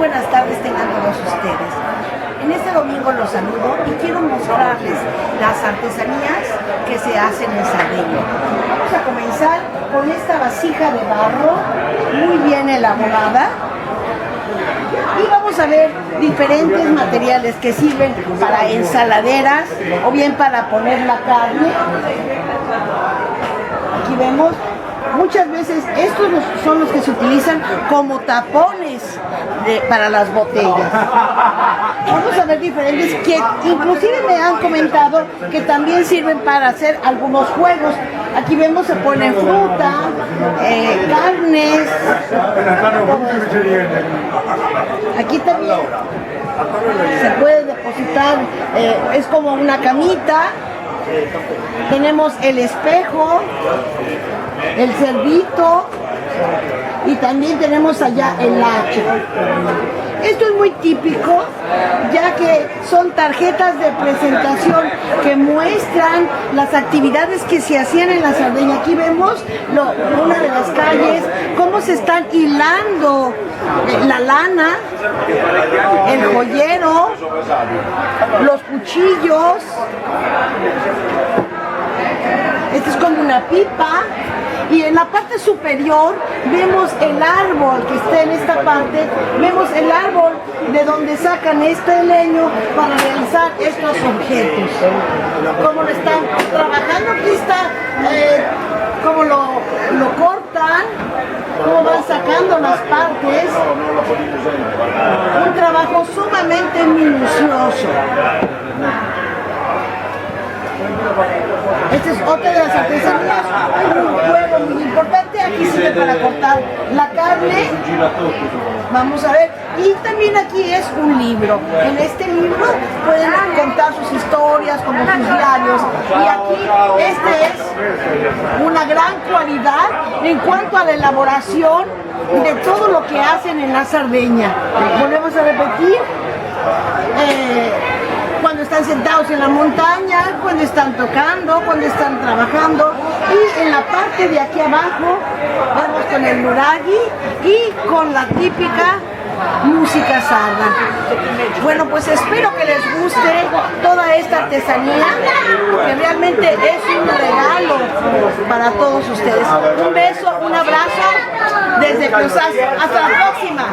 buenas tardes tengan todos ustedes. En este domingo los saludo y quiero mostrarles las artesanías que se hacen en Sardeña. Vamos a comenzar con esta vasija de barro muy bien elaborada. Y vamos a ver diferentes materiales que sirven para ensaladeras o bien para poner la carne. Aquí vemos, muchas veces estos son los que se utilizan como tapones para las botellas. Vamos a ver diferentes que inclusive me han comentado que también sirven para hacer algunos juegos. Aquí vemos se pone fruta, carnes. Aquí también se puede depositar, es como una camita. Tenemos el espejo, el cerdito y también tenemos allá el hacha. Esto es muy típico, ya que son tarjetas de presentación que muestran las actividades que se hacían en la Sardeña. Aquí vemos una de las calles, cómo se están hilando la lana, el joyero, los cuchillos. Esta es como una pipa. Y en la parte superior vemos el árbol que está en esta parte, vemos el árbol de donde sacan este leño para realizar estos objetos. Cómo lo están trabajando, aquí está, cómo lo cortan, cómo van sacando las partes. Un trabajo sumamente minucioso. Esta es otra de las artesanías, un juego muy importante. Aquí sirve para cortar la carne. Vamos a ver. Y también aquí es un libro. En este libro pueden contar sus historias, como sus diarios. Y aquí este es una gran cualidad en cuanto a la elaboración de todo lo que hacen en la Sardeña. Volvemos a repetir. Cuando están sentados en la montaña, cuando están tocando, cuando están trabajando. Y en la parte de aquí abajo vamos con el nuraghi y con la típica música sarda. Bueno, pues espero que les guste toda esta artesanía, que realmente es un regalo para todos ustedes. Un beso, un abrazo desde Cruzaz. Hasta la próxima.